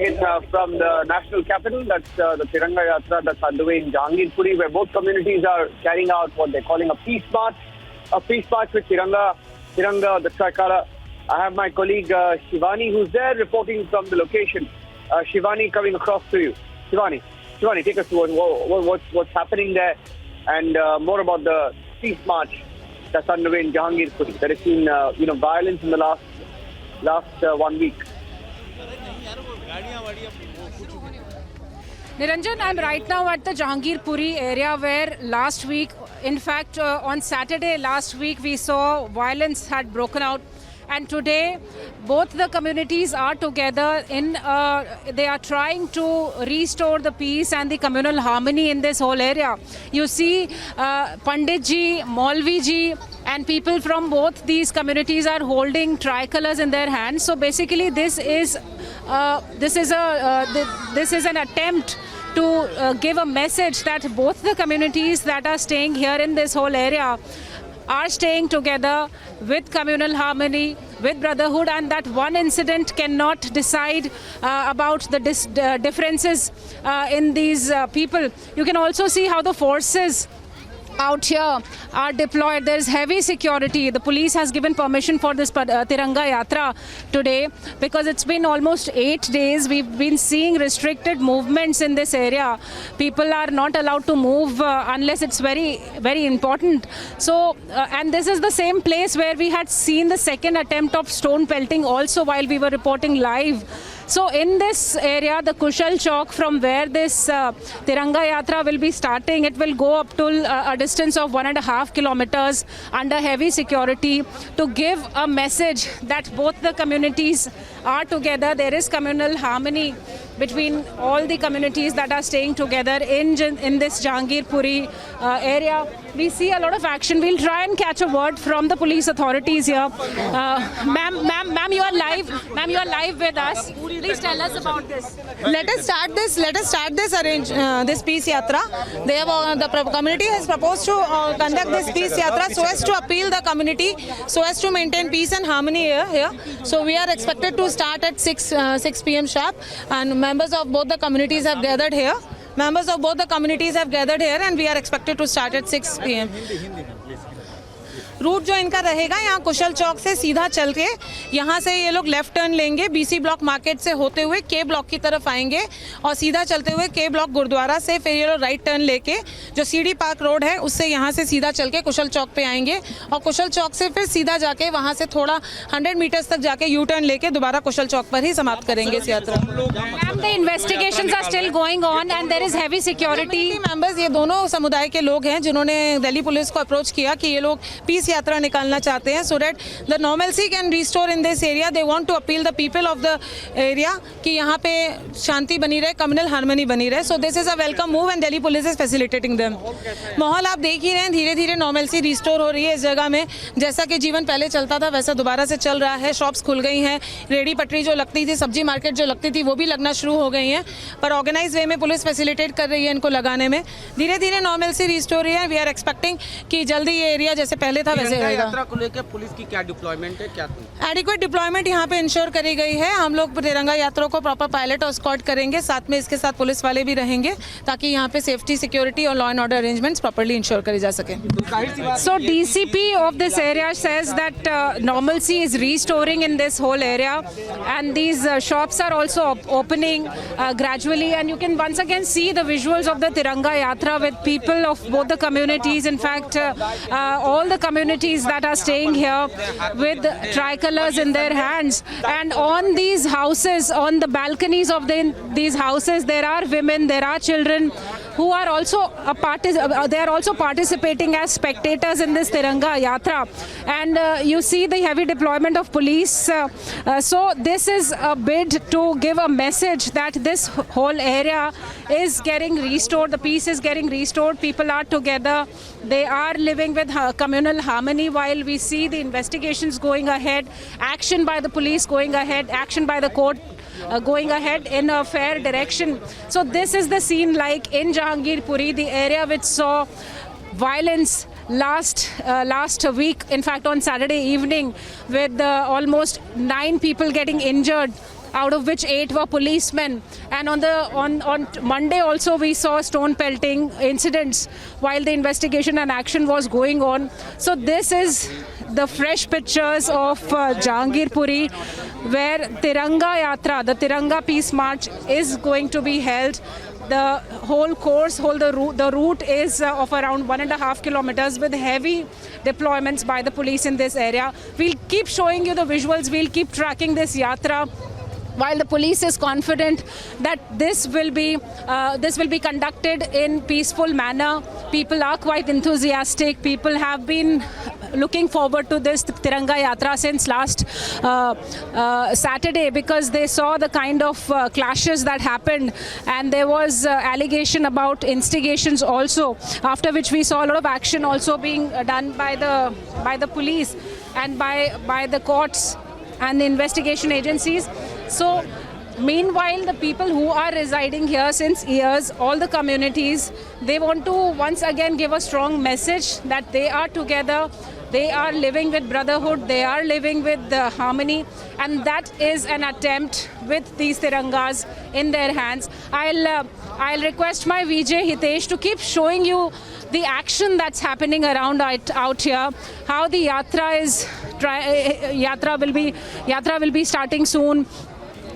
in from the national capital. That's the Tiranga Yatra that's underway in Jahangirpuri, where both communities are carrying out what they're calling a peace march. A peace march with Tiranga, the Trikala. I have my colleague Shivani, who's there reporting from the location. Shivani, coming across to you. Shivani, take us through what's happening there, and more about the peace march that's underway in Jahangirpuri. There has been violence in the last 1 week. Niranjan, I'm right now at the Jahangirpuri area where last week, in fact on Saturday last week, we saw violence had broken out. And today, both the communities are together they are trying to restore the peace and the communal harmony in this whole area. You see Panditji, Maulviji and people from both these communities are holding tricolors in their hands. So basically this is an attempt to give a message that both the communities that are staying here in this whole area are staying together with communal harmony, with brotherhood, and that one incident cannot decide about the differences in these people. You can also see how the forces out here are deployed. There is heavy security. The police has given permission for this Tiranga Yatra today because it's been almost 8 days. We've been seeing restricted movements in this area. People are not allowed to move unless it's very, very important. So, and this is the same place where we had seen the second attempt of stone pelting also while we were reporting live. So in this area, the Kushal Chowk, from where this Tiranga Yatra will be starting, it will go up to a distance of 1.5 kilometers under heavy security to give a message that both the communities are together. There is communal harmony between all the communities that are staying together in this Jahangirpuri area. We see a lot of action. We'll try and catch a word from the police authorities here. Ma'am, you are live. Ma'am, you are live with us. Please tell us about this. Let us start this peace yatra. The community has proposed to conduct this peace yatra so as to appeal the community, so as to maintain peace and harmony here. So we are expected to start at 6 p.m. sharp, and members of both the communities have gathered here. And we are expected to start at 6 p.m. Root जो इनका रहेगा यहाँ कुशल चौक से सीधा चल के यहाँ से ये लोग लेफ्ट टर्न लेंगे, बीसी ब्लॉक मार्केट से होते हुए के ब्लॉक की तरफ आएंगे और सीधा चलते हुए के ब्लॉक गुरुद्वारा से फिर ये लोग राइट टर्न लेके जो सीडी पार्क रोड है उससे यहाँ से सीधा चल के कुशल चौक पे आएंगे और कुशल चौक से फिर सीधा जाके वहाँ से थोड़ा 100 मीटर्स तक जाके यू टर्न लेके दोबारा कुशल चौक पर ही समाप्त करेंगे इस यात्रा। The investigations are still going on and there is heavy security. Members ये दोनों समुदाय के लोग हैं जिन्होंने दिल्ली पुलिस को अप्रोच किया कि ये लोग पीस यात्रा निकालना चाहते हैं so that the normalcy can restore in this area. They want to appeal the people of the area कि यहाँ पे शांति बनी रहे, communal harmony बनी रहे. So this is a welcome move and Delhi police is facilitating them. माहौल आप देख ही रहे हैं, धीरे धीरे normalcy restore हो रही है इस जगह में. जैसा कि जीवन पहले चलता था वैसा दोबारा से चल रहा है. शॉप्स खुल गई हैं, रेडी पटरी जो लगती थी, सब्जी मार्केट जो लगती थी वो भी लगना शुरू हो गई हैं. पर ऑर्गेनाइज वे में पुलिस फैसिलिटेट कर रही है इनको लगाने में. धीरे धीरे normalcy restore है. वी आर एक्सपेक्टिंग कि जल्दी ये एरिया जैसे पहले था वैसे यात्रा को लेकर पुलिस की क्या डिप्लॉयमेंट है, क्या एडिक्वेट डिप्लॉयमेंट यहाँ पे इंश्योर करी गई है. हम लोग तिरंगा यात्रा को प्रॉपर पायलट और स्कॉट करेंगे, साथ में इसके साथ पुलिस वाले भी रहेंगे ताकि यहाँ पे सेफ्टी, सिक्योरिटी और law and order arrangements properly ensure करे जा सके. So DCP of this area says that normalcy is restoring in this whole area and these shops are also opening gradually, and you can once again see the visuals of the Tiranga Yatra with people of both the communities. In fact, all the communities that are staying here with tricolors in their hands, and on these houses, on the balconies of these houses, there are women, there are children who are also they are also participating as spectators in this Tiranga Yatra, and you see the heavy deployment of police. So this is a bid to give a message that this whole area is getting restored, the peace is getting restored, people are together, they are living with communal harmony, while we see the investigations going ahead, action by the police going ahead, action by the court going ahead in a fair direction. So this is the scene like in Jahangirpuri, the area which saw violence last week, in fact on Saturday evening, with almost 9 people getting injured. out of which 8 were policemen. And on Monday also we saw stone pelting incidents while the investigation and action was going on. So this is the fresh pictures of Jahangirpuri, where Tiranga Yatra, the Tiranga Peace March, is going to be held. The whole course, the route is of around 1.5 kilometers with heavy deployments by the police in this area. We'll keep showing you the visuals. We'll keep tracking this yatra. While the police is confident that this will be conducted in peaceful manner, people are quite enthusiastic. People have been looking forward to this Tiranga Yatra since last Saturday, because they saw the kind of clashes that happened, and there was allegation about instigations also, after which we saw a lot of action also being done by the police and by the courts and the investigation agencies. So meanwhile, the people who are residing here since years, all the communities, they want to once again give a strong message that they are together, they are living with brotherhood, they are living with harmony, and that is an attempt with these tirangas in their hands. I'll request my VJ Hitesh to keep showing you the action that's happening around out here, how the yatra will be starting soon,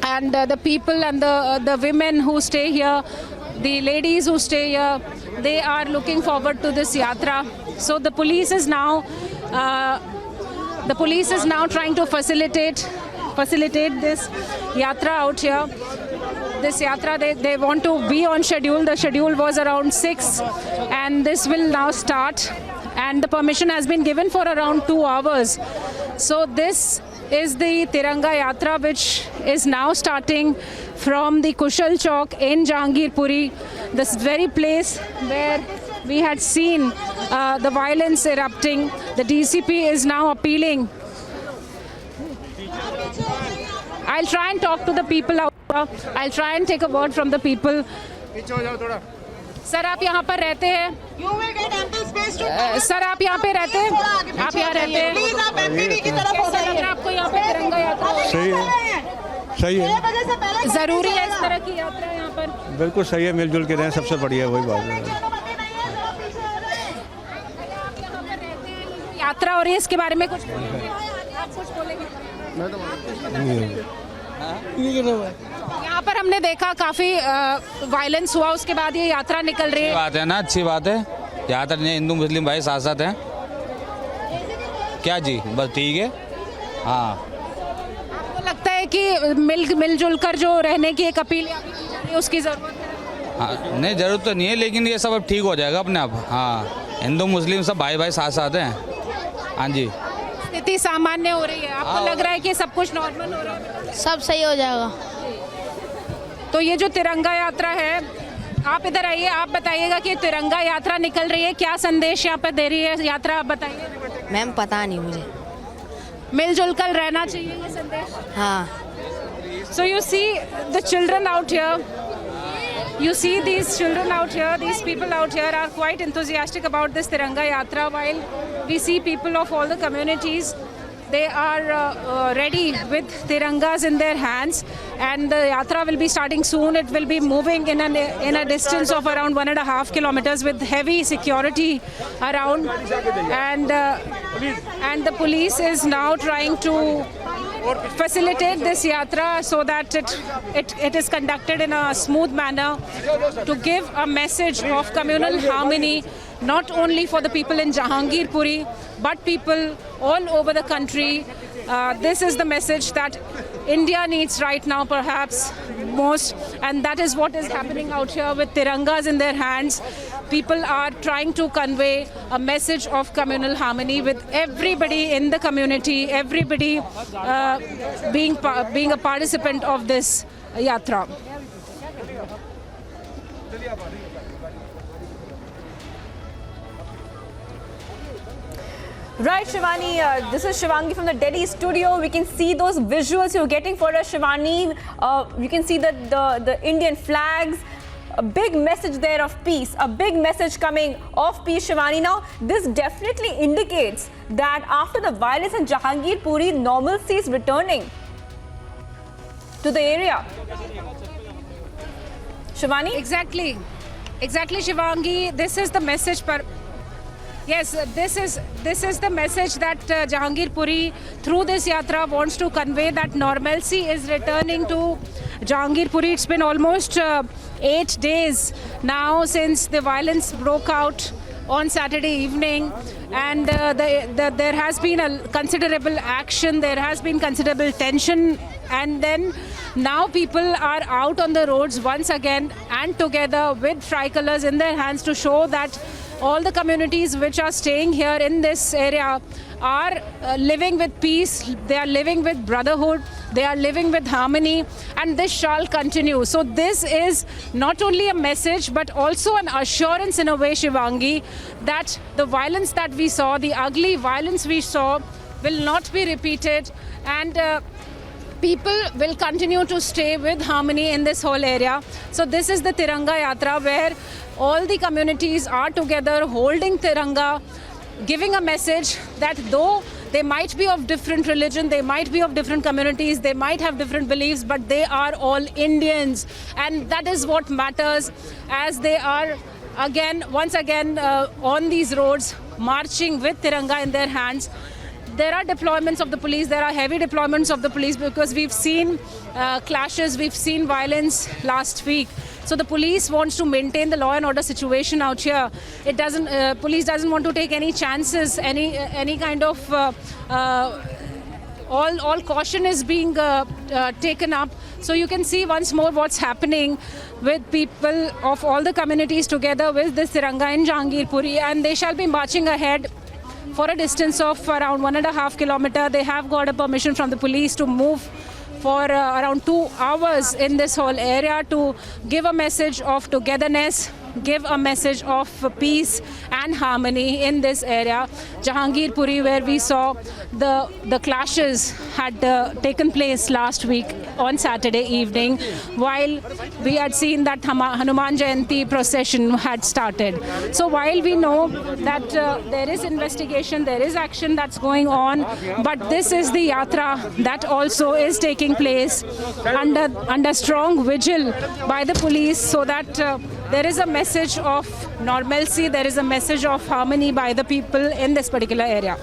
and the people and the women who stay here, the ladies who stay here, they are looking forward to this yatra. So the police is now trying to facilitate this yatra out here. This yatra, they want to be on schedule. The schedule was around 6, and this will now start, and the permission has been given for around 2 hours. So this is the Tiranga Yatra, which is now starting from the Kushal Chowk in Jahangirpuri, this very place where we had seen the violence erupting. The DCP is now appealing. I'll try and talk to the people out there. I'll try and take a word from the people. Sir, आप यहाँ पर रहते हैं? Sir, आप यहाँ पे रहते हैं? आप यहाँ रहते हैं? कैसा लग रहा है आपको यहाँ पे तिरंगा यात्रा? सही है, सही है। जरूरी है इस तरह की यात्रा यहाँ पर? बिल्कुल सही है, मिलजुल के रहें, सबसे बढ़िया वही बात है। यात्रा हो रही है, इसके बारे में कुछ बोलेंगे? आप कुछ बोलेंगे? यहाँ पर हमने देखा काफी वायलेंस हुआ, उसके बाद ये यात्रा निकल रही है। बात है ना, अच्छी बात है। यात्रा नहीं, हिंदू मुस्लिम भाई साथ साथ हैं। क्या जी, बस ठीक है। हाँ, आपको लगता है कि मिलजुल कर जो रहने की एक अपील यहाँ पे की जा रही है, उसकी जरूरत है? हाँ, नहीं जरूरत तो नहीं है, लेकिन ये सब अब ठीक हो जाएगा अपने आप। हाँ, हिंदू मुस्लिम सब भाई भाई साथ साथ हैं। हाँ जी, स्थिति सामान्य हो रही है। आपको लग रहा है कि सब कुछ नॉर्मल हो रहा है? सब सही हो जाएगा। तो ये जो तिरंगा यात्रा है, आप इधर आइए, आप बताइएगा कि तिरंगा यात्रा निकल रही है, क्या संदेश यहाँ पर दे रही है यात्रा, आप बताइए। मैम पता नहीं मुझे। मिलजुल कर रहना चाहिए, ये संदेश। हाँ। So you see the children out here. You see these children out here, these people out here are quite enthusiastic about this Tiranga Yatra, while we see people of all the communities, they are ready with Tirangas in their hands, and the Yatra will be starting soon. It will be moving in a distance of around 1.5 kilometers with heavy security around, and the police is now trying to facilitate this yatra so that it is conducted in a smooth manner to give a message of communal harmony, not only for the people in Jahangirpuri but people all over the country. This is the message that India needs right now, perhaps most, and that is what is happening out here with Tirangas in their hands. People are trying to convey a message of communal harmony with everybody in the community, everybody being a participant of this yatra. Right, Shivani, this is Shivangi from the Delhi studio. We can see those visuals you're getting for us, Shivani. You can see the Indian flags, a big message there of peace, a big message coming of peace, Shivani. Now, this definitely indicates that after the violence in Jahangirpuri, normalcy is returning. to the area. Shivani? Exactly, Shivangi. This is the message. Yes, this is the message that Jahangirpuri through this yatra wants to convey, that normalcy is returning to Jahangirpuri. It's been almost 8 days now since the violence broke out on Saturday evening, and there has been a considerable action, there has been considerable tension, and then now people are out on the roads once again and together with tricolors in their hands to show that all the communities which are staying here in this area are living with peace, they are living with brotherhood, they are living with harmony, and this shall continue. So this is not only a message but also an assurance in a way, Shivangi, that the violence that we saw, the ugly violence we saw, will not be repeated, and people will continue to stay with harmony in this whole area. So this is the Tiranga Yatra, where all the communities are together holding Tiranga, giving a message that though they might be of different religion, they might be of different communities, they might have different beliefs, but they are all Indians, and that is what matters, as they are once again on these roads marching with Tiranga in their hands. There are deployments of the police, there are heavy deployments of the police, because we've seen clashes, we've seen violence last week. So the police wants to maintain the law and order situation out here. It doesn't. Police doesn't want to take any chances, any kind of. All caution is being taken up. So you can see once more what's happening with people of all the communities together with this Tiranga in Jahangirpuri, and they shall be marching ahead for a distance of around 1.5 kilometers. They have got a permission from the police to move for around 2 hours in this whole area to give a message of togetherness, give a message of peace and harmony in this area. Jahangirpuri, where we saw the clashes had taken place last week on Saturday evening, while we had seen that Hanuman Jayanti procession had started. So while we know that there is investigation, there is action that's going on, but this is the yatra that also is taking place under strong vigil by the police, so that there is a message of normalcy, there is a message of harmony by the people in this particular area.